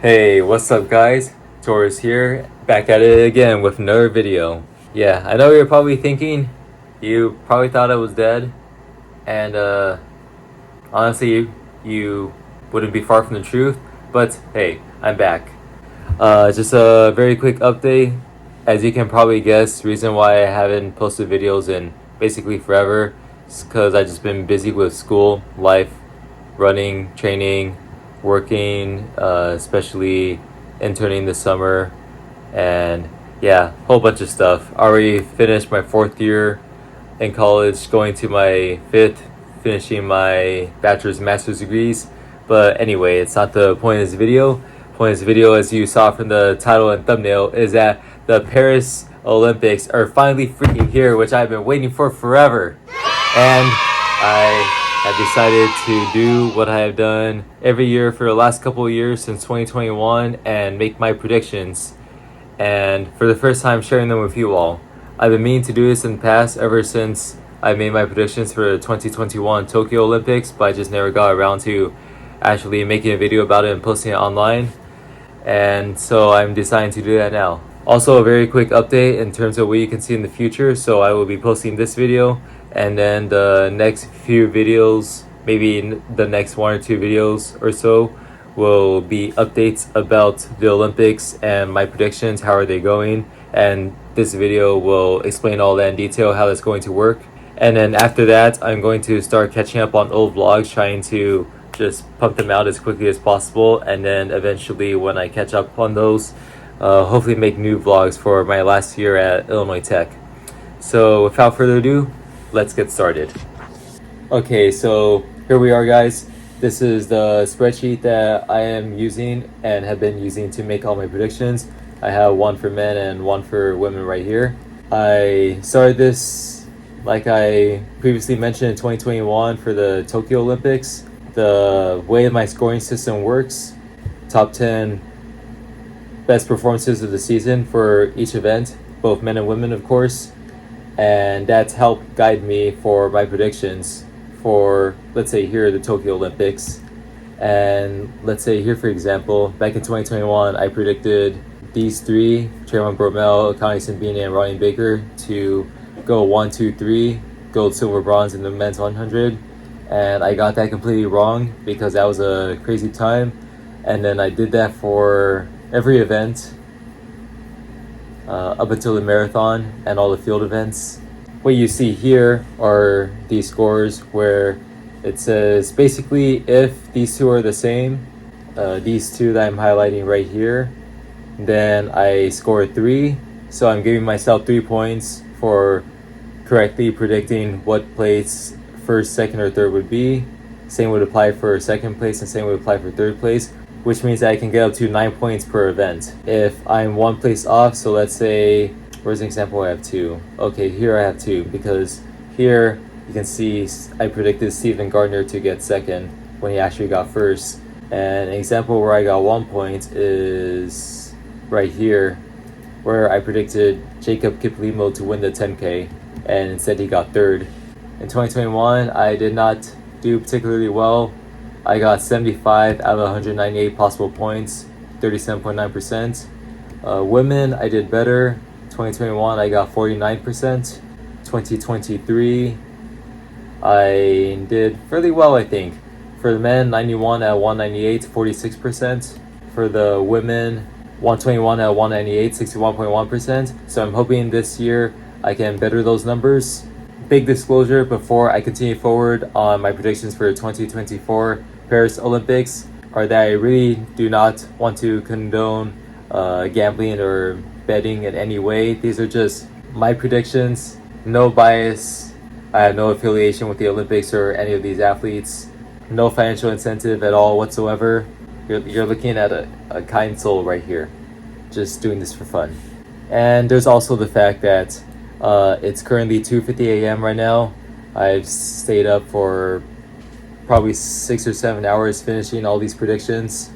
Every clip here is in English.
Hey, what's up guys? Taurus here, back at it again with another video. Yeah, I know you're probably thinking, you probably thought I was dead, and honestly, you wouldn't be far from the truth, but hey, I'm back. Just a very quick update. As you can probably guess, the reason why I haven't posted videos in basically forever is because I've just been busy with school, life, running, training, working, especially interning this summer, and yeah, whole bunch of stuff. Already finished my 4th year in college, going to my 5th, finishing my bachelor's and master's degrees. But anyway, it's not the point of this video. The point of this video, as you saw from the title and thumbnail, is that the Paris Olympics are finally freaking here, which I've been waiting for forever. And I've decided to do what I have done every year for the last couple of years since 2021 and make my predictions. And for the first time, sharing them with you all. I've been meaning to do this in the past ever since I made my predictions for the 2021 Tokyo Olympics, but I just never got around to actually making a video about it and posting it online. And so I'm deciding to do that now. Also, a very quick update in terms of what you can see in the future. So I will be posting this video, and then the next few videos, maybe the next 1 or 2 videos or so, will be updates about the Olympics and my predictions, how are they going, and this video will explain all that in detail, how that's going to work. And then after that, I'm going to start catching up on old vlogs, trying to just pump them out as quickly as possible, and then eventually when I catch up on those, hopefully make new vlogs for my last year at Illinois Tech. So without further ado, let's get started. Okay, so here we are guys. This is the spreadsheet that I am using and have been using to make all my predictions. I have one for men and one for women right here. I started this, like I previously mentioned, in 2021 for the Tokyo Olympics. The way my scoring system works, top 10 best performances of the season for each event, both men and women of course, and that's helped guide me for my predictions for, let's say here, the Tokyo Olympics. And let's say here, for example, back in 2021 I predicted these three, Trayvon Bromell, Akani Simbine, and Ronnie Baker, to go 1, 2, 3, gold, silver, bronze in the men's 100, and I got that completely wrong because that was a crazy time. And then I did that for every event up until the marathon and all the field events. What you see here are these scores where it says basically if these two are the same, these two that I'm highlighting right here, then I score 3. So I'm giving myself 3 points for correctly predicting what place first, second, or third would be. Same would apply for second place and same would apply for third place, which means that I can get up to 9 points per event. If I'm 1 place off, so let's say, where's an example I have 2? Okay, here I have 2, because here you can see I predicted Stephen Gardner to get second when he actually got first. And an example where I got 1 point is right here, where I predicted Jacob Kiplimo to win the 10K, and instead he got third. In 2021, I did not do particularly well. I got 75 out of 198 possible points, 37.9%. Women, I did better. 2021, I got 49%. 2023, I did fairly well, I think. For the men, 91 out of 198, 46%. For the women, 121 out of 198, 61.1%. So I'm hoping this year I can better those numbers. Big disclosure before I continue forward on my predictions for 2024 Paris Olympics are that I really do not want to condone gambling or betting in any way. These are just my predictions, no bias. I have no affiliation with the Olympics or any of these athletes, no financial incentive at all whatsoever. You're looking at a kind soul right here, just doing this for fun. And there's also the fact that it's currently 2:50 a.m. right now. I've stayed up for probably 6 or 7 hours finishing all these predictions.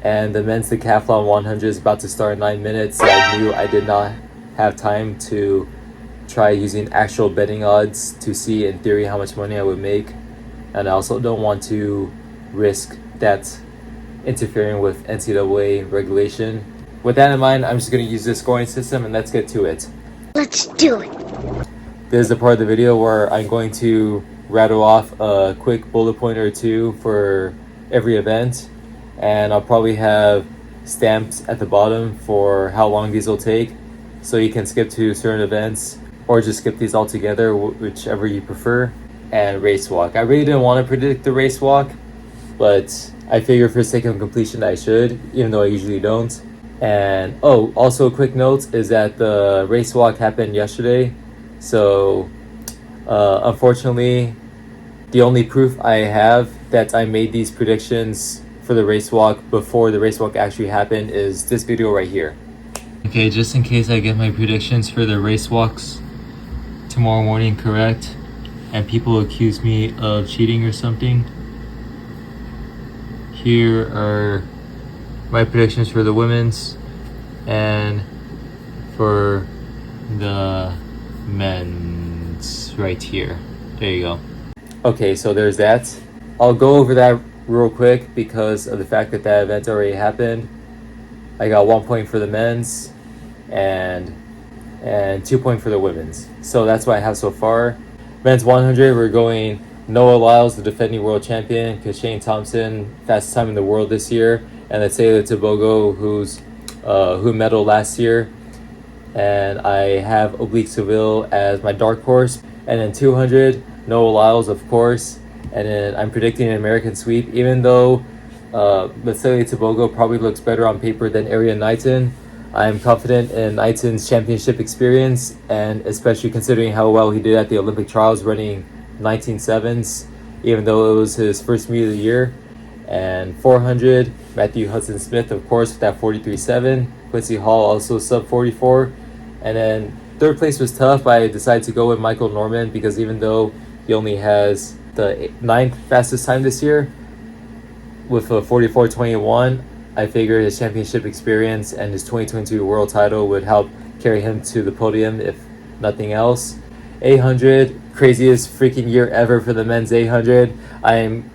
And the men's Decathlon 100 is about to start in 9 minutes. So I knew I did not have time to try using actual betting odds to see in theory how much money I would make. And I also don't want to risk that interfering with NCAA regulation. With that in mind, I'm just going to use this scoring system and let's get to it. Let's do it. This is the part of the video where I'm going to rattle off a quick bullet point or two for every event, and I'll probably have stamps at the bottom for how long these will take, so you can skip to certain events or just skip these altogether, whichever you prefer. And race walk. I really didn't want to predict the race walk, but I figure for sake of completion I should, even though I usually don't. And also a quick note is that the race walk happened yesterday, so unfortunately the only proof I have that I made these predictions for the race walk before the race walk actually happened is this video right here. Okay, just in case I get my predictions for the race walks tomorrow morning correct and people accuse me of cheating or something, here are my predictions for the women's and for the men's right here. There you go. Okay, so there's that. I'll go over that real quick because of the fact that that event already happened. I got 1 point for the men's and 2 points for the women's. So that's what I have so far. Men's 100, we're going Noah Lyles, the defending world champion, Shane Thompson, fastest time in the world this year, and let's say Tobogo, who medaled last year. And I have Oblique Seville as my dark horse. And then 200, Noah Lyles, of course. And then I'm predicting an American sweep, even though Leslie Tobogo probably looks better on paper than Arian Knighton. I'm confident in Knighton's championship experience, and especially considering how well he did at the Olympic trials running 19.7s, even though it was his first meet of the year. And 400, Matthew Hudson-Smith, of course, with that 43.7. Quincy Hall also sub 44. And then third place was tough, but I decided to go with Michael Norman because even though he only has the 9th fastest time this year with a 44.21, I figured his championship experience and his 2022 world title would help carry him to the podium, if nothing else. 800, craziest freaking year ever for the men's 800. I'm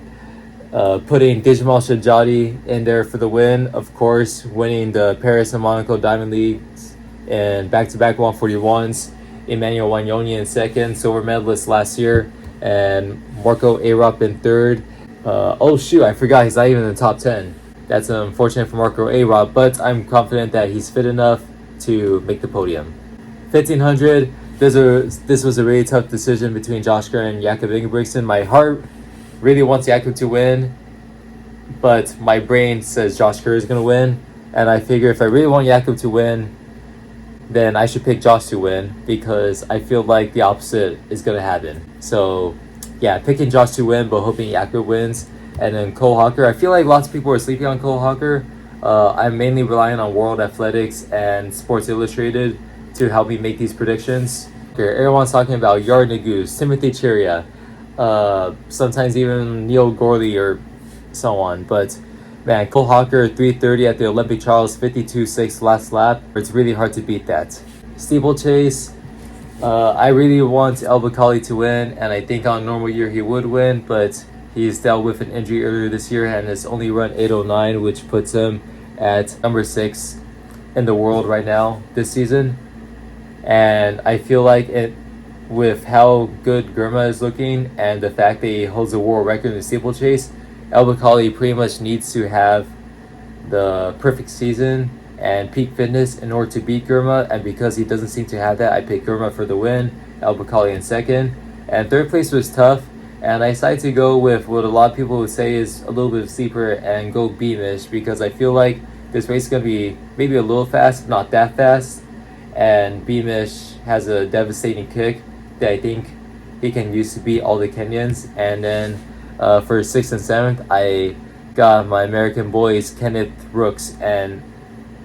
putting Digimon Shajati in there for the win, of course, winning the Paris and Monaco Diamond Leagues and back-to-back 141s. Emmanuel Wanyoni in second, silver medalist last year, and Marco Arop in third. Oh shoot, I forgot he's not even in the top 10. That's unfortunate for Marco Arop, but I'm confident that he's fit enough to make the podium. 1500, this was a really tough decision between Josh Kerr and Jakob Ingebrigtsen. My heart really wants Jakob to win, but my brain says Josh Kerr is going to win, and I figure if I really want Jakob to win, then I should pick Josh to win because I feel like the opposite is going to happen. So yeah, picking Josh to win, but hoping Jakob wins. And then Cole Hawker, I feel like lots of people are sleeping on Cole Hawker. I'm mainly relying on World Athletics and Sports Illustrated to help me make these predictions. Okay, everyone's talking about Yard Nagus, Timothy Cheria, sometimes even Neil Gorley or so on. But man, Cole Hawker 3:30 at the Olympic trials, 52.6 last lap. It's really hard to beat that. Steeplechase, I really want El Bakali to win, and I think on a normal year he would win, but he's dealt with an injury earlier this year and has only run 8:09, which puts him at number 6 in the world right now this season. And I feel like with how good Gurma is looking and the fact that he holds a world record in the steeplechase, El Bakali pretty much needs to have the perfect season and peak fitness in order to beat Gurma. And because he doesn't seem to have that, I picked Gurma for the win, El Bakali in second. And third place was tough. And I decided to go with what a lot of people would say is a little bit sleeper and go Beamish because I feel like this race is going to be maybe a little fast, not that fast. And Beamish has a devastating kick that I think he can use to beat all the Kenyans. And then for 6th and 7th, I got my American boys, Kenneth Brooks and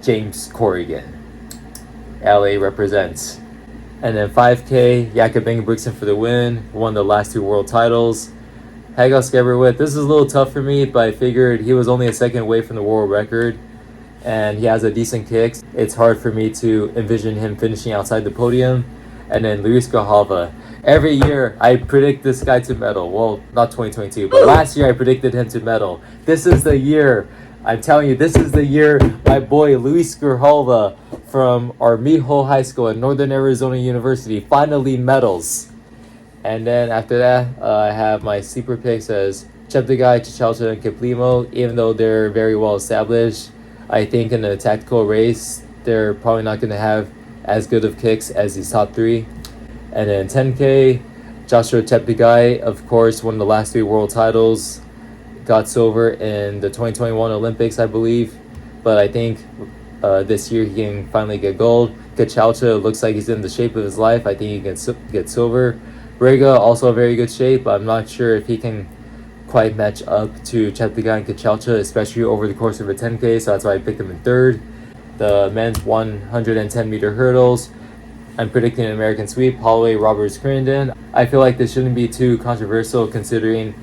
James Corrigan. LA represents. And then 5K, Jakob Ingebrigtsen for the win, won the last 2 world titles. Hagos Geberwit, this is a little tough for me, but I figured he was only a second away from the world record, and he has a decent kick. It's hard for me to envision him finishing outside the podium. And then Luis Grijalva. Every year, I predict this guy to medal. Well, not 2022, but last year I predicted him to medal. This is the year I'm telling you, this is the year my boy Luis Grijalva from Armijo High School at Northern Arizona University finally medals. And then after that, I have my sleeper picks as Cheptegei, Chichalcha, and Kiplimo. Even though they're very well established, I think in a tactical race, they're probably not going to have as good of kicks as these top three. And then 10K, Joshua Cheptegei, of course, won the last 3 world titles, got silver in the 2021 Olympics, I believe. But I think this year he can finally get gold. Kachalcha looks like he's in the shape of his life. I think he can get silver. Rega, also a very good shape. I'm not sure if he can quite match up to Cheptegei and Kachalcha, especially over the course of a 10K, so that's why I picked him in third. The men's 110-meter hurdles, I'm predicting an American sweep, Holloway, Roberts, Crittenden. I feel like this shouldn't be too controversial considering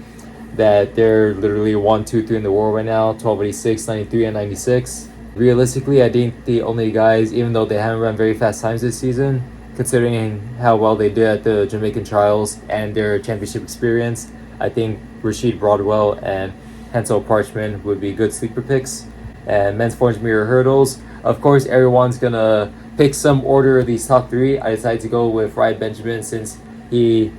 that they're literally 1, 2, 3 in the world right now, 1286, 93, and 96. Realistically, I think the only guys, even though they haven't run very fast times this season, considering how well they did at the Jamaican trials and their championship experience, I think Rashid Broadwell and Hansel Parchman would be good sleeper picks. And men's 400-meter hurdles, of course, everyone's gonna pick some order of these top 3. I decided to go with Ryan Benjamin since he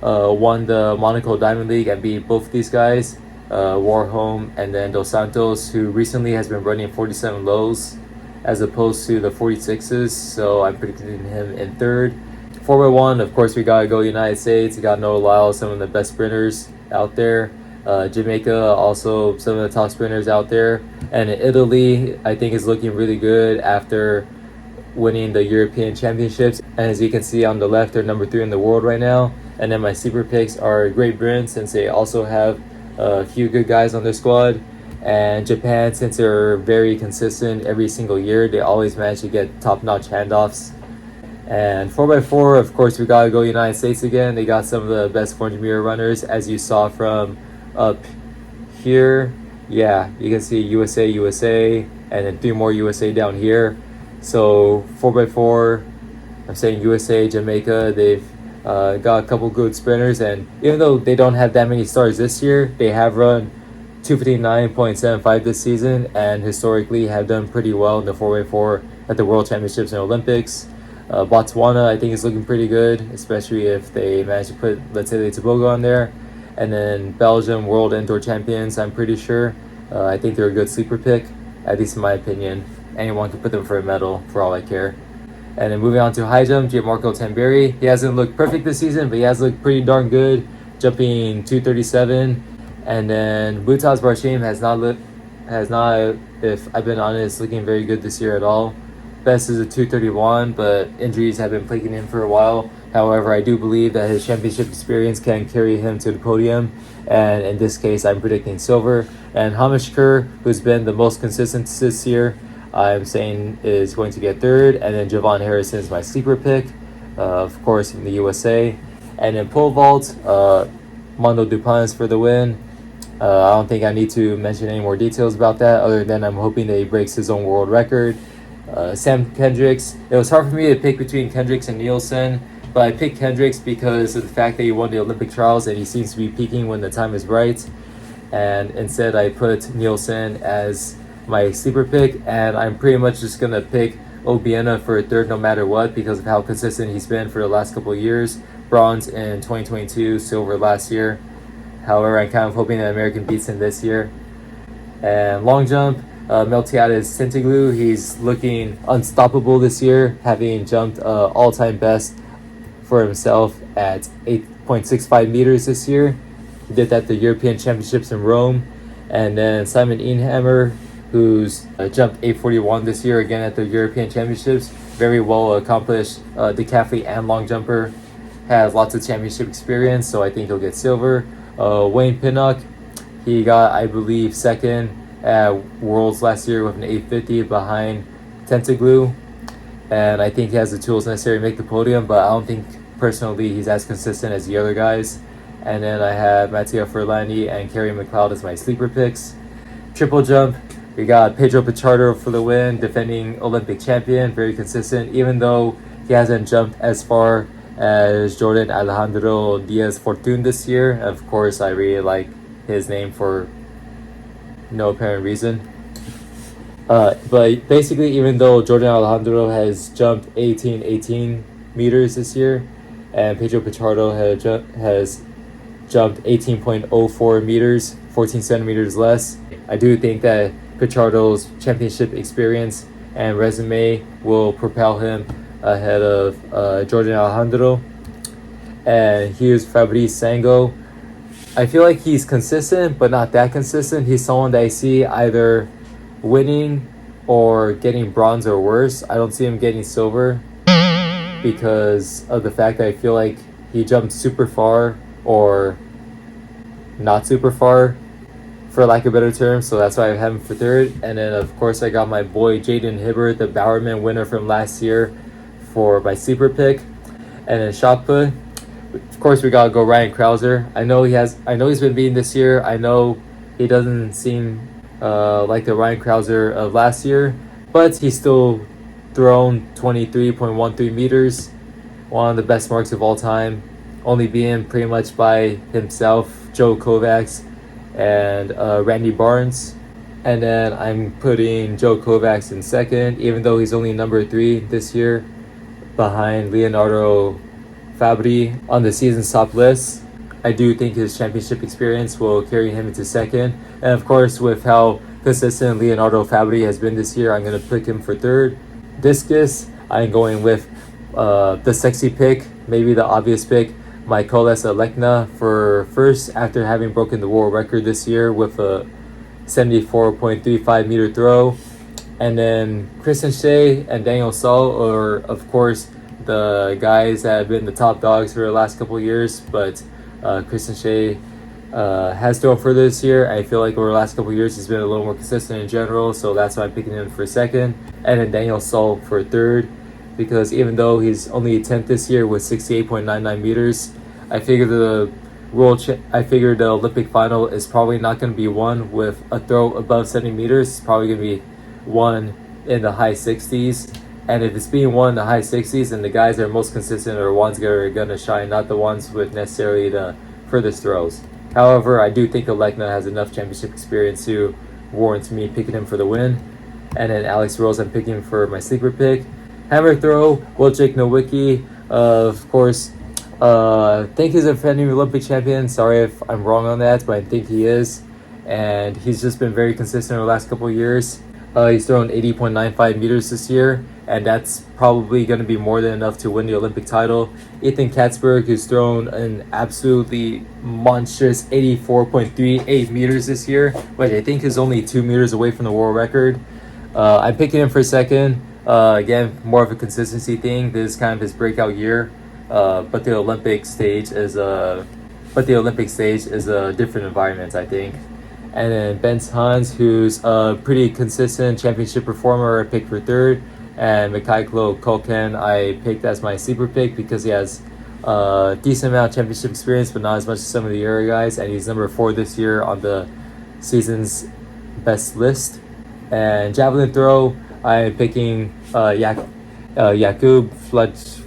won the Monaco Diamond League and beat both these guys, Warholm and then Dos Santos, who recently has been running 47 lows as opposed to the 46s, so I'm predicting him in third. 4x1, of course, we gotta go United States. We got Noah Lyles, some of the best sprinters out there. Jamaica, also some of the top sprinters out there. And Italy, I think, is looking really good after winning the European Championships. And as you can see on the left, they're number 3 in the world right now. And then my sleeper picks are Great Britain, since they also have a few good guys on their squad. And Japan, since they're very consistent every single year, they always manage to get top-notch handoffs. And 4x4, of course, we gotta go United States again. They got some of the best 400-meter runners, as you saw from up here. Yeah, you can see USA, and then 3 more USA down here. So 4x4, I'm saying USA, Jamaica, they've got a couple good sprinters, and even though they don't have that many stars this year, they have run 259.75 this season, and historically have done pretty well in the 4x4 at the World Championships and Olympics. Botswana, I think, is looking pretty good, especially if they manage to put, let's say, the Tobago on there. And then Belgium, World Indoor Champions, I'm pretty sure. I think they're a good sleeper pick, at least in my opinion. Anyone can put them for a medal, for all I care. And then moving on to high jump, Gianmarco Tamberi. He hasn't looked perfect this season, but he has looked pretty darn good, jumping 237. And then Butaz Barshim has not, if I've been honest, looking very good this year at all. Best is a 231, but injuries have been plaguing him for a while. However, I do believe that his championship experience can carry him to the podium, and in this case, I'm predicting silver. And Hamish Kerr, who's been the most consistent this year, I'm saying is going to get third. And then Javon Harrison is my sleeper pick, of course, from the USA. And then pole vault, Mondo Dupont for the win. I don't think I need to mention any more details about that, other than I'm hoping that he breaks his own world record. Sam Kendricks, it was hard for me to pick between Kendricks and Nielsen, but I picked Kendricks because of the fact that he won the Olympic trials and he seems to be peaking when the time is right. And instead I put Nielsen as my sleeper pick, and I'm pretty much just going to pick Obiena for a third no matter what because of how consistent he's been for the last couple of years. Bronze in 2022, silver last year. However, I'm kind of hoping that American beats him this year. And long jump, Meltiades Tintiglu, he's looking unstoppable this year, having jumped all-time best for himself at 8.65 meters this year. He did that at the European Championships in Rome. And then Simon Inhammer, who's jumped 841 this year again at the European Championships. Very well accomplished decathlete and long jumper. Has lots of championship experience, so I think he'll get silver. Wayne Pinnock, he got, I believe, second at Worlds last year with an 850 behind Tentiglu, and I think he has the tools necessary to make the podium, but I don't think personally he's as consistent as the other guys. And then I have Matteo Furlani and Kerry McLeod as my sleeper picks. Triple jump, we got Pedro Pichardo for the win, defending Olympic champion, very consistent, even though he hasn't jumped as far as Jordan Alejandro Diaz Fortun this year. Of course, I really like his name for no apparent reason. But basically, even though Jordan Alejandro has jumped 18 meters this year, and Pedro Pichardo has jumped 18.04 meters, 14 centimeters less, I do think that Pichardo's championship experience and resume will propel him ahead of Jordan Alejandro. And here's Fabrice Sango. I feel like he's consistent, but not that consistent. He's someone that I see either winning or getting bronze or worse. I don't see him getting silver because of the fact that I feel like he jumped super far or not super far, for lack of a better term. So that's why I have him for third. And then of course I got my boy Jaden Hibbert, the Bowerman winner from last year, for my sleeper pick. And then shot put, of course we gotta go Ryan Krauser. I know he's been beaten this year. I know he doesn't seem like the Ryan Krauser of last year, but he's still thrown 23.13 meters, one of the best marks of all time, only being pretty much by himself, Joe Kovacs, and Randy Barnes. And then I'm putting Joe Kovacs in second, even though he's only number 3 this year, behind Leonardo Fabri on the season's top list. I do think his championship experience will carry him into second. And of course, with how consistent Leonardo Fabri has been this year, I'm going to pick him for third. Discus, I'm going with the sexy pick, maybe the obvious pick, Mykolas Alekna for first, after having broken the world record this year with a 74.35 meter throw. And then Christian Shea and Daniel Saul are, of course, the guys that have been the top dogs for the last couple of years, but Christian Shea has thrown further this year. I feel like over the last couple of years he's been a little more consistent in general, so that's why I'm picking him for second. And then Daniel Saul for third, because even though he's only 10th this year with 68.99 meters, I figure the Olympic final is probably not going to be won with a throw above 70 meters. It's probably going to be won in the high 60s. And if it's being won in the high 60s, then the guys that are most consistent are the ones that are going to shine, not the ones with necessarily the furthest throws. However, I do think Alekna has enough championship experience to warrant me picking him for the win. And then Alex Rose, I'm picking for my sleeper pick. Hammer throw, Wojciech Nowicki, of course. I think he's a defending Olympic champion. Sorry if I'm wrong on that, but I think he is. And he's just been very consistent over the last couple of years. He's thrown 80.95 meters this year, and that's probably going to be more than enough to win the Olympic title. Ethan Katzberg, who's thrown an absolutely monstrous 84.38 meters this year, which I think is only 2 meters away from the world record. I'm picking him for second. Again, more of a consistency thing. This is kind of his breakout year, but the Olympic stage is a different environment, I think. And then Ben Hans, who's a pretty consistent championship performer, I picked for third. And Mikhailo Kolkin, I picked as my sleeper pick because he has a decent amount of championship experience, but not as much as some of the other guys. And he's number 4 this year on the season's best list. And javelin throw, I'm picking Jakub Fletch.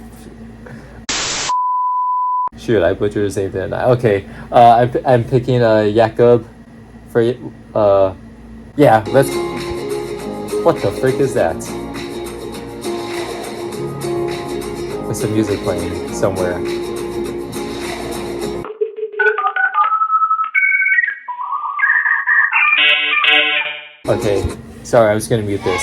Shoot, I butchered his name then. Okay, I'm picking Jakub for yeah. Let's. What the frick is that? With some music playing somewhere. Okay, sorry, I'm just gonna mute this.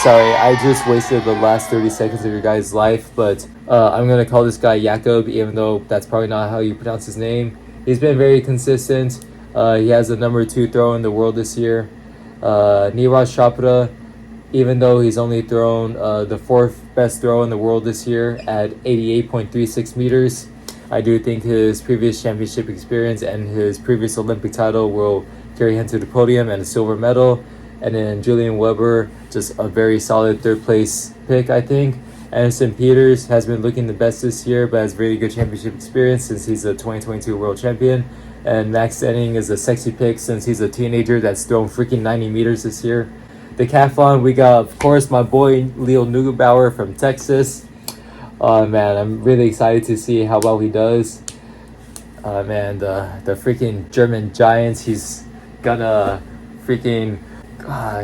Sorry, I just wasted the last 30 seconds of your guys' life, but I'm gonna call this guy Jakub, even though that's probably not how you pronounce his name. He's been very consistent. He has the number 2 throw in the world this year. Niraj Chopra, even though he's only thrown the 4th best throw in the world this year at 88.36 meters, I do think his previous championship experience and his previous Olympic title will carry him to the podium and a silver medal. And then Julian Weber, just a very solid 3rd place pick, I think. Anderson Peters has been looking the best this year, but has very good championship experience since he's a 2022 world champion. And Max Denning is a sexy pick since he's a teenager that's thrown freaking 90 meters this year. Decathlon, we got, of course, my boy Leo Neugebauer from Texas. Oh man, I'm really excited to see how well he does. Man, the freaking German Giants, he's gonna freaking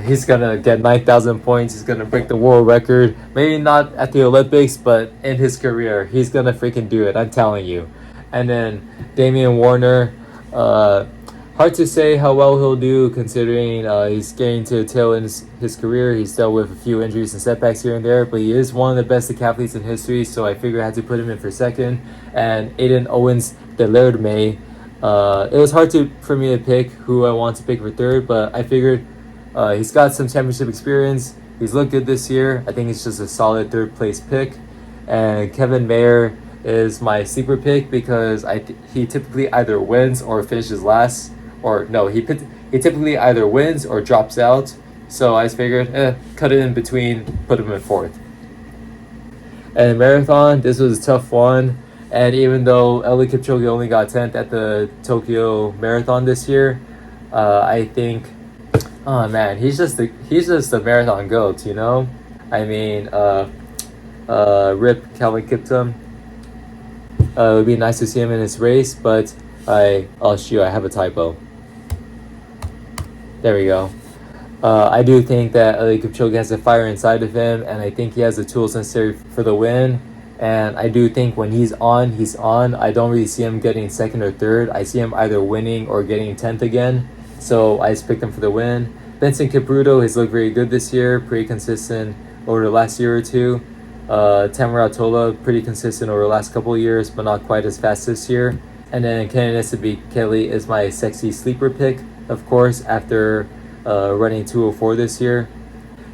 he's gonna get 9,000 points. He's gonna break the world record. Maybe not at the Olympics, but in his career, he's gonna freaking do it. I'm telling you. And then Damian Warner, hard to say how well he'll do considering he's getting to the tail end of his career. He's dealt with a few injuries and setbacks here and there, but he is one of the best decathletes in history, so I figured I had to put him in for second. And Aiden Owens de Lerme, it was hard for me to pick who I want to pick for third, but I figured he's got some championship experience. He's looked good this year. I think he's just a solid third place pick. And Kevin Mayer is my sleeper pick because he typically either wins or finishes last. Or no, he typically either wins or drops out. So I figured, cut it in between, put him in fourth. And marathon, this was a tough one. And even though Eliud Kipchoge only got 10th at the Tokyo Marathon this year, I think, oh man, he's just the marathon goat, you know? I mean, rip Calvin Kiptum. It would be nice to see him in his race, but oh shoot, I have a typo. There we go. I do think that Eliud Kipchoge has a fire inside of him, and I think he has the tools necessary for the win. And I do think when he's on, he's on. I don't really see him getting second or third. I see him either winning or getting 10th again. So I just picked him for the win. Benson Kipruto has looked very good this year, pretty consistent over the last year or two. Tamara Atola, pretty consistent over the last couple of years, but not quite as fast this year. And then Kenenisa Kelly is my sexy sleeper pick, of course, after running 2:04 this year.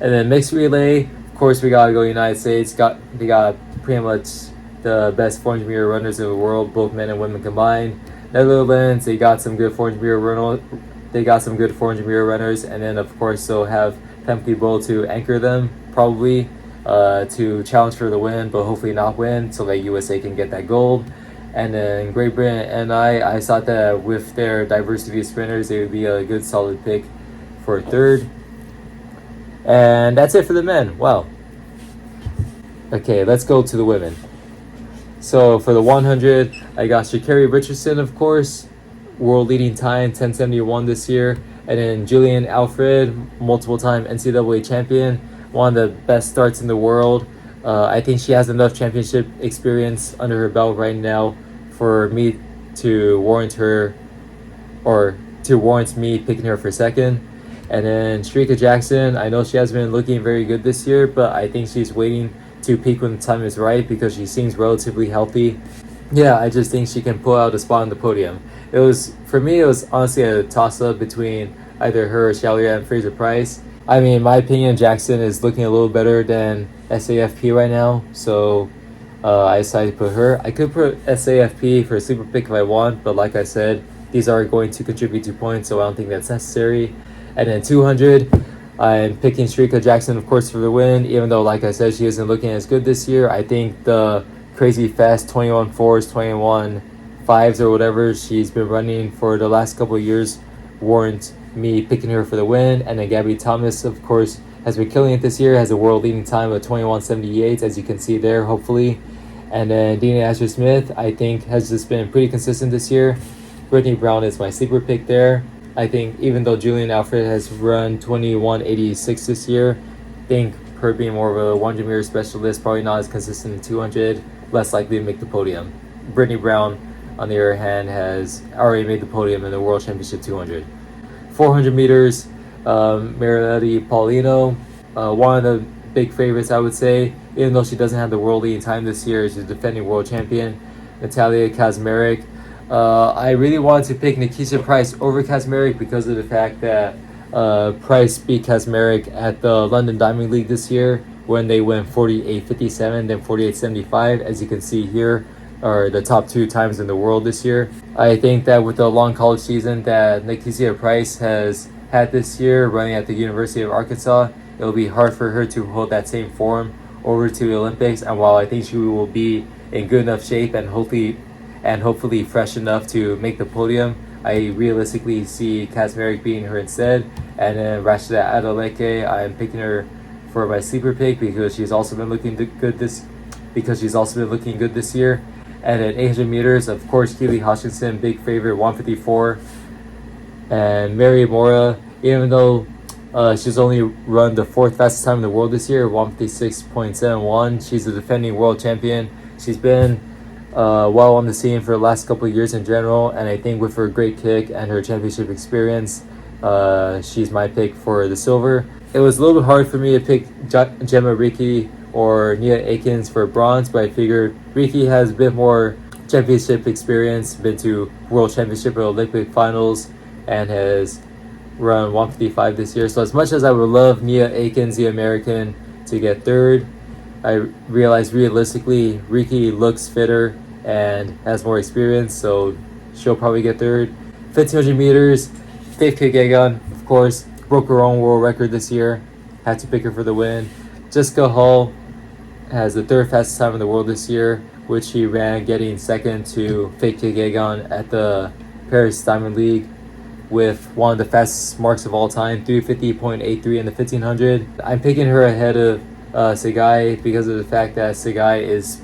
And then mixed relay, of course, we gotta go United States. They got pretty much the best 400 meter runners in the world, both men and women combined. Netherlands, they got some good 400 meter runners, and then of course they'll have Femke Bol to anchor them, probably to challenge for the win, but hopefully not win, so that USA can get that gold. And then Great Britain and I thought that with their diversity of sprinters, they would be a good solid pick for third. And that's it for the men. Wow. Okay, let's go to the women. So for the 100, I got Sha'Carri Richardson, of course, world leading time, 10:71 this year. And then Julian Alfred, multiple time NCAA champion, one of the best starts in the world. I think she has enough championship experience under her belt right now for me to warrant me picking her for second. And then Shrika Jackson, I know she has been looking very good this year, but I think she's waiting to peak when the time is right because she seems relatively healthy. Yeah, I just think she can pull out a spot on the podium. For me, it was honestly a toss-up between either her or Shalia and Fraser Price. I mean, in my opinion, Jackson is looking a little better than SAFP right now, so I decided to put her. I could put SAFP for a sleeper pick if I want, but like I said, these are going to contribute to points, so I don't think that's necessary. And then 200, I'm picking Shrika Jackson, of course, for the win, even though, like I said, she isn't looking as good this year. I think the crazy fast 21.4s, 21.5s, or whatever she's been running for the last couple of years warrant me picking her for the win. And then Gabby Thomas, of course, has been killing it this year, has a world leading time of 21.78, as you can see there, hopefully. And then Dina Asher-Smith, I think, has just been pretty consistent this year. Brittany Brown is my sleeper pick there. I think even though Julian Alfred has run 21.86 this year, I think her being more of a 100 meter specialist, probably not as consistent in 200, less likely to make the podium. Brittany Brown, on the other hand, has already made the podium in the World Championship 200. 400 meters, Mariletti Paulino, one of the big favorites, I would say, even though she doesn't have the world leading time this year. She's a defending world champion. Natalia Kazmarek. I really wanted to pick Nikisha Price over Kazmarek because of the fact that Price beat Kazmarek at the London Diamond League this year when they went 48.57, then 48.75, as you can see here, are the top two times in the world this year. I think that with the long college season that Nikisha Price has had this year running at the University of Arkansas, it'll be hard for her to hold that same form over to the Olympics. And while I think she will be in good enough shape and hopefully fresh enough to make the podium, I realistically see Kazmarek beating her instead. And then Rashida Adeleke, I'm picking her for my sleeper pick because she's also been looking good this year. And at 800 meters, of course, Keely Hutchinson, big favorite, 154. And Mary Mora even though she's only run the 4th fastest time in the world this year, 156.71. She's the defending world champion. She's been well on the scene for the last couple of years in general, and I think with her great kick and her championship experience, she's my pick for the silver. It was a little bit hard for me to pick Gemma Ricci or Nia Akins for bronze, but I figured Ricci has a bit more championship experience, been to World Championship or Olympic finals, and has run 155 this year. So as much as I would love Nia Akins, the American, to get third, I realized realistically Ricci looks fitter and has more experience, so she'll probably get third. 1500 meters, Faith Kipyegon, of course, broke her own world record this year. Had to pick her for the win. Jessica Hull has the 3rd fastest time in the world this year, which she ran getting second to Faith Kipyegon at the Paris Diamond League with one of the fastest marks of all time, 350.83 in the 1500. I'm picking her ahead of Tsegay because of the fact that Tsegay is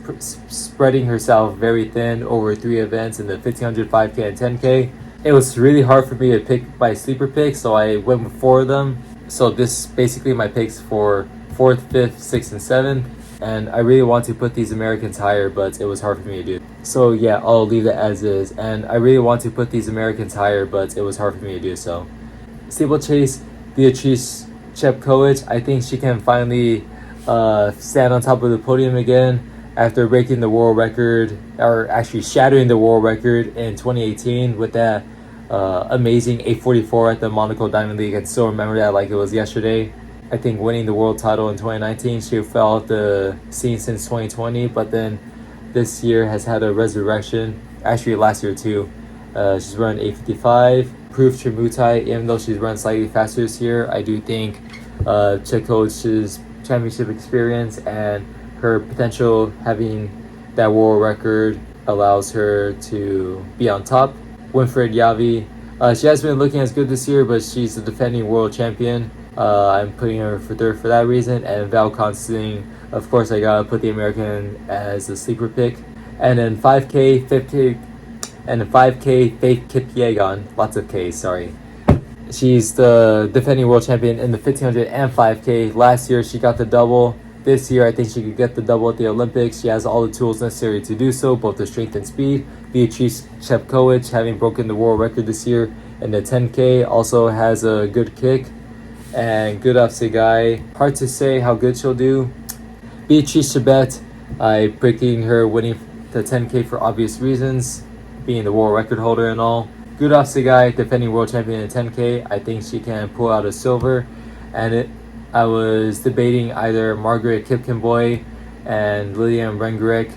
spreading herself very thin over 3 events in the 1500, 5K, and 10K. It was really hard for me to pick my sleeper picks, so I went with 4 of them. So this is basically my picks for 4th, 5th, 6th, and 7th. And I really want to put these Americans higher, but it was hard for me to do. So yeah, I'll leave it as is. And I really want to put these Americans higher, but it was hard for me to do so. Steeplechase, Beatrice Chepkoech, I think she can finally stand on top of the podium again after breaking the world record, or actually shattering the world record in 2018 with that amazing 844 at the Monaco Diamond League. I can still remember that like it was yesterday. I think winning the world title in 2019, she fell off the scene since 2020, but then this year has had a resurrection. Actually, last year too. She's run 855. Proved Tremutai, even though she's run slightly faster this year, I do think Chepkoech's championship experience and her potential having that world record allows her to be on top. Winfred Yavi, she hasn't been looking as good this year, but she's the defending world champion. I'm putting her for third for that reason. And Val Constantine, of course, I gotta put the American as a sleeper pick. And then 5K, 50, and then 5K, Faith Kipyegon, lots of K's, sorry. She's the defending world champion in the 1500 and 5K. Last year, she got the double. This year, I think she could get the double at the Olympics. She has all the tools necessary to do so, both the strength and speed. Beatrice Chepkoech, having broken the world record this year in the 10K, also has a good kick. And good off Tsegay. Hard to say how good she'll do. Beatrice Chebet, I'm picking her winning the 10K for obvious reasons, being the world record holder and all. Good off Tsegay, defending world champion in 10K. I think she can pull out a silver. And I was debating either Margaret Kipkenboy and Lilian Rengerek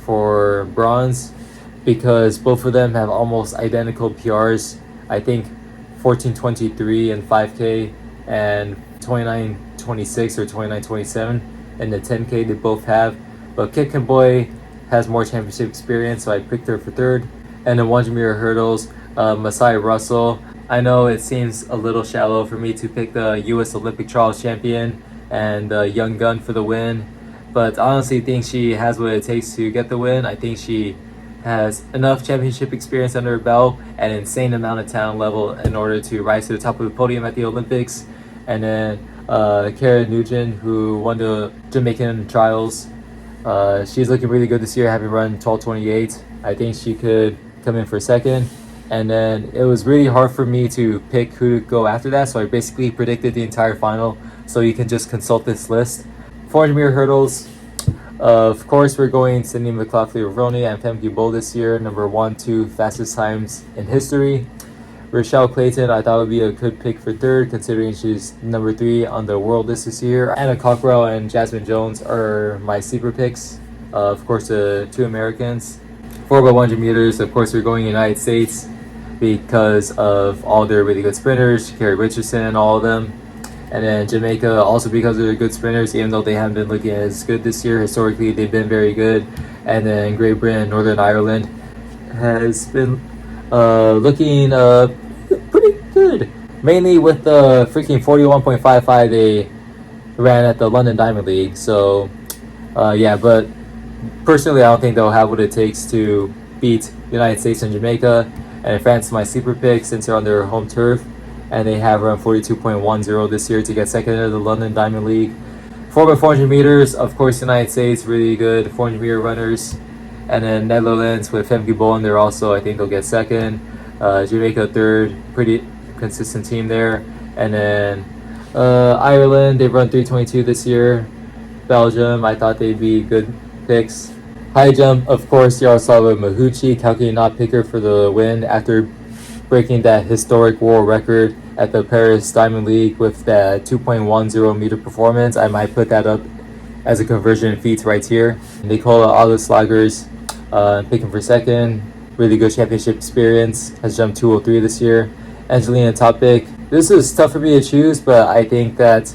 for bronze because both of them have almost identical PRs. I think 14:23 in 5K and 29:26 or 29:27 in the 10K they both have. But Kipkenboy has more championship experience, so I picked her for third. And the 100-meter hurdles, Masai Russell. I know it seems a little shallow for me to pick the U.S. Olympic trials champion and the young gun for the win, but I honestly think she has what it takes to get the win. I think she has enough championship experience under her belt and an insane amount of talent level in order to rise to the top of the podium at the Olympics. And then Kara Nugent, who won the Jamaican trials, she's looking really good this year, having run 12:28. I think she could come in for second. And then it was really hard for me to pick who to go after that, so I basically predicted the entire final, so you can just consult this list. 400-meter hurdles, of course we're going Sydney McLaughlin-Roney and Femke Bull this year, number 1, 2 fastest times in history. Rochelle Clayton, I thought would be a good pick for third, considering she's number 3 on the world list this year. Anna Cockrell and Jasmine Jones are my sleeper picks. Of course, the 2 Americans. 4x100 meters, of course, we're going United States because of all their really good sprinters, Carrie Richardson, all of them. And then Jamaica, also because of their good sprinters, even though they haven't been looking as good this year. Historically, they've been very good. And then Great Britain, Northern Ireland has been looking pretty good. Mainly with the freaking 41.55 they ran at the London Diamond League. So, yeah, but personally, I don't think they'll have what it takes to beat United States and Jamaica. And France is my sleeper pick since they're on their home turf. and they have around 42.10 this year to get second in the London Diamond League. 4x400 meters, of course, United States, really good 400 meter runners. And then Netherlands with Femke Bowen, they're also, I think they'll get second. Jamaica third, pretty consistent team there. And then Ireland, they've run 322 this year. Belgium, I thought they'd be good picks. High jump, of course, Yaroslava Mahuchi, calculated not picker for the win after breaking that historic world record at the Paris Diamond League with that 2.10 meter performance. I might put that up as a conversion feat right here. Nicola Aldeslagers, picking for second. Really good championship experience. Has jumped 203 this year. Angelina top pick. This is tough for me to choose, but I think that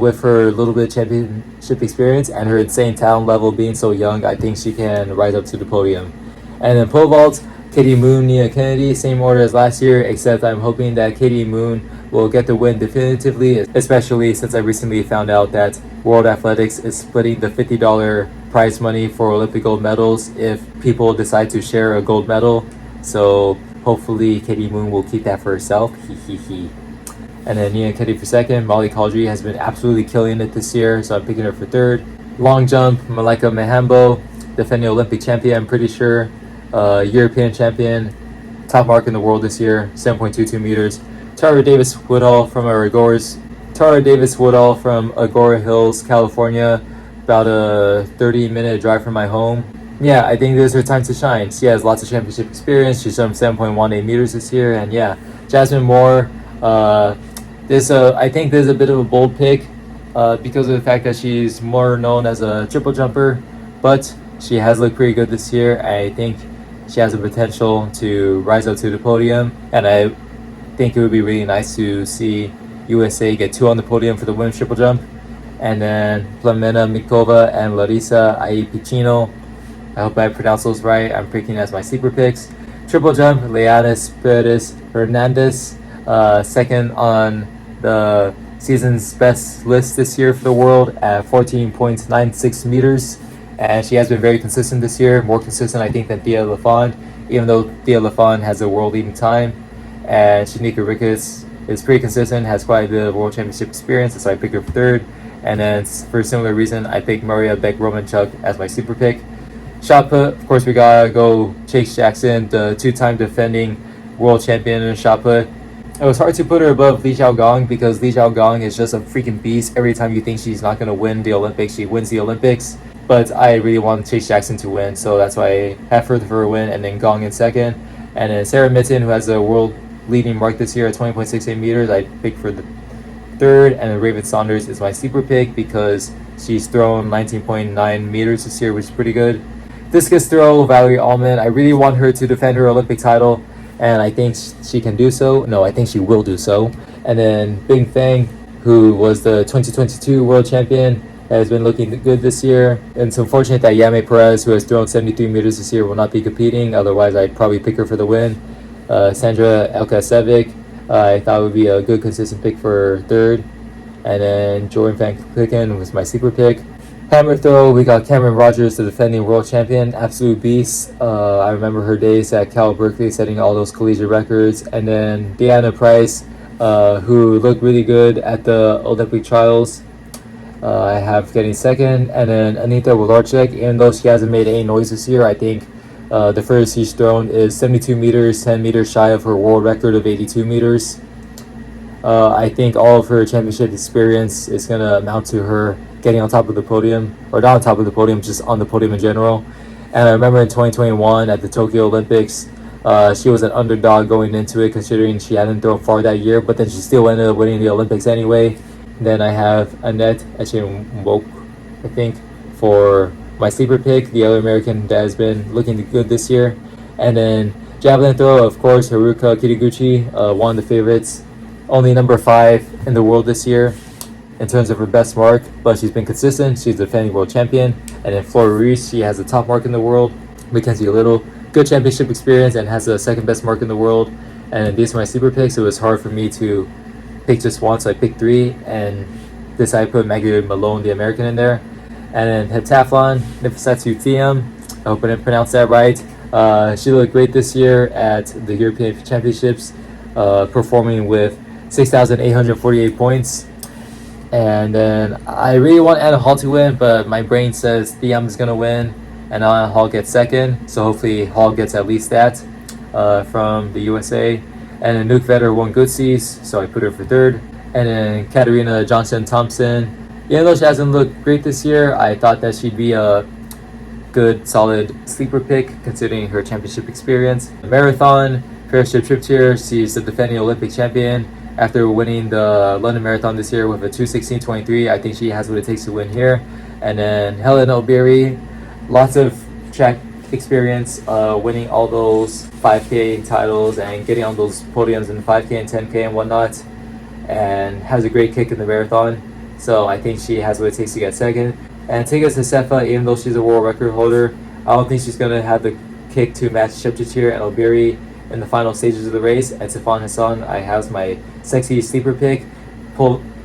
with her little bit of championship experience and her insane talent level being so young, I think she can rise up to the podium. And then pole vault, Katie Moon, Nia Kennedy, same order as last year, except I'm hoping that Katie Moon will get the win definitively, especially since I recently found out that World Athletics is splitting the $50 prize money for Olympic gold medals if people decide to share a gold medal. So hopefully Katie Moon will keep that for herself. And then Nia Kennedy for second. Molly Caudry has been absolutely killing it this year, so I'm picking her for third. Long jump, Malika Mahambo, defending Olympic champion, I'm pretty sure. European champion, top mark in the world this year, 7.22 meters. Tara Davis Woodall from Agora Hills, California, about a 30-minute drive from my home. Yeah, I think this is her time to shine. She has lots of championship experience. She's jumped 7.18 meters this year, and yeah, Jasmine Moore. I think this is a bit of a bold pick because of the fact that she's more known as a triple jumper, but she has looked pretty good this year. I think she has the potential to rise up to the podium, and I think it would be really nice to see USA get 2 on the podium for the women's triple jump. And then Plamena Mikova and Larissa Aipicino. I hope I pronounced those right. I'm picking as my sleeper picks. Triple jump, Leanis Perez Hernandez, second on the season's best list this year for the world at 14.96 meters. And she has been very consistent this year, more consistent, I think, than Thea Lafond, even though Thea Lafond has a world-leading time. And Shanika Ricketts is pretty consistent, has quite a bit of world championship experience, so I picked her for third. And then for a similar reason, I picked Maria Beck-Romanchuk as my super pick. Shot put, of course, we gotta go Chase Jackson, the 2-time defending world champion in shot put. It was hard to put her above Li Xiaogong because Li Xiaogong is just a freaking beast. Every time you think she's not gonna win the Olympics, she wins the Olympics. But I really want Chase Jackson to win, so that's why I have her for a win, and then Gong in second. And then Sarah Mitten, who has a world leading mark this year at 20.68 meters, I picked for the third. And then Raven Saunders is my sleeper pick because she's thrown 19.9 meters this year, which is pretty good. Discus throw, Valerie Allman. I really want her to defend her Olympic title, and I think she can do so. No, I think she will do so. And then Bing Feng, who was the 2022 world champion, has been looking good this year. And it's unfortunate that Yame Perez, who has thrown 73 meters this year, will not be competing. Otherwise, I'd probably pick her for the win. Sandra Elkasevic, I thought would be a good consistent pick for third. And then Jordan Van Klicken was my sleeper pick. Hammer throw, we got Cameron Rogers, the defending world champion, absolute beast. I remember her days at Cal Berkeley setting all those collegiate records. And then Deanna Price, who looked really good at the Olympic trials. I have getting second. And then Anita Wolodarczyk, even though she hasn't made any noise this year, I think the furthest she's thrown is 72 meters, 10 meters shy of her world record of 82 meters. I think all of her championship experience is going to amount to her getting on top of the podium, or not on top of the podium, just on the podium in general. And I remember in 2021 at the Tokyo Olympics, she was an underdog going into it considering she hadn't thrown far that year, but then she still ended up winning the Olympics anyway. Then I have Annette Echenwok, I think, for my sleeper pick, the other American that has been looking good this year. And then javelin throw, of course, Haruka Kiriguchi, one of the favorites. Only number 5 in the world this year in terms of her best mark, but she's been consistent. She's the defending world champion. And then Flora Reese, she has the top mark in the world. Mackenzie Little, good championship experience and has the second best mark in the world. And these are my sleeper picks. It was hard for me to pick just one, so I picked 3, and this I put Maggie Malone, the American, in there. And then Heptathlon, Nifisatu Thiam, I hope I didn't pronounce that right. She looked great this year at the European Championships. performing with 6,848 points. And then I really want Anna Hall to win, but my brain says Thiam is going to win and Anna Hall gets second. So hopefully Hall gets at least that from the USA. And then Nuke Vetter won Gootsies, so I put her for third. And then Katarina Johnson-Thompson, even though she hasn't looked great this year, I thought that she'd be a good, solid sleeper pick considering her championship experience. Marathon, Parachute Trip Tier, she's the defending Olympic champion. After winning the London Marathon this year with a 2:16.23, I think she has what it takes to win here. And then Helen O'Beary, lots of track experience, winning all those 5K titles and getting on those podiums in 5K and 10K and whatnot, and has a great kick in the marathon. So I think she has what it takes to get second. And Tigges Josefa, even though she's a world record holder, I don't think she's going to have the kick to match Sheptichir and O'Beary in the final stages of the race. And Sifan Hassan, I have my sexy sleeper pick,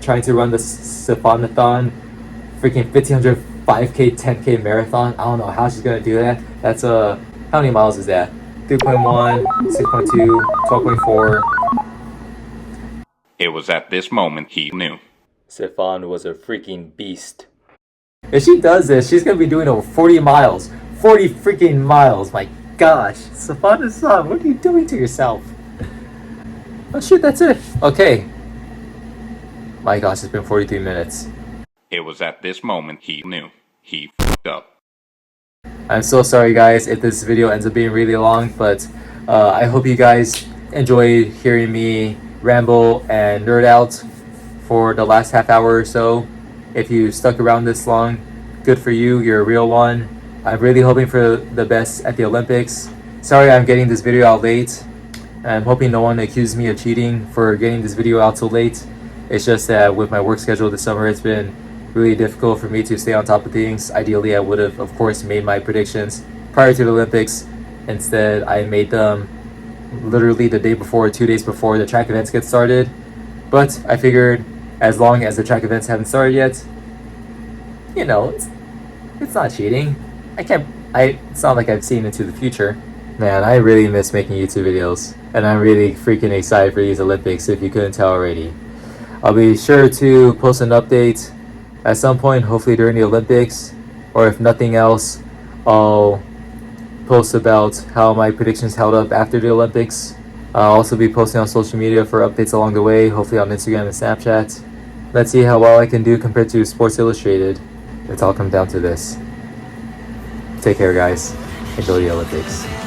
trying to run the Sifanathon, freaking 1500 5K, 10K marathon. I don't know how she's going to do that. That's how many miles is that? 3.1, 6.2, 12.4. It was at this moment he knew. Sifan was a freaking beast. If she does this, she's going to be doing over 40 miles. 40 freaking miles. My gosh. Sifan Hassan, what are you doing to yourself? Oh shoot, that's it. Okay. My gosh, it's been 43 minutes. It was at this moment he knew. He fucked up. I'm so sorry guys if this video ends up being really long, but I hope you guys enjoyed hearing me ramble and nerd out for the last half hour or so. If you stuck around this long, good for you, you're a real one. I'm really hoping for the best at the Olympics. Sorry I'm getting this video out late. I'm hoping no one accuses me of cheating for getting this video out so late. It's just that with my work schedule this summer, it's been really difficult for me to stay on top of things. Ideally, I would have, of course, made my predictions prior to the Olympics. Instead, I made them literally the day before, 2 days before the track events get started. But I figured as long as the track events haven't started yet, you know, it's not cheating. It's not like I've seen into the future. Man, I really miss making YouTube videos. And I'm really freaking excited for these Olympics, if you couldn't tell already. I'll be sure to post an update at some point, hopefully during the Olympics, or if nothing else, I'll post about how my predictions held up after the Olympics. I'll also be posting on social media for updates along the way, hopefully on Instagram and Snapchat. Let's see how well I can do compared to Sports Illustrated. It's all come down to this. Take care, guys. Enjoy the Olympics.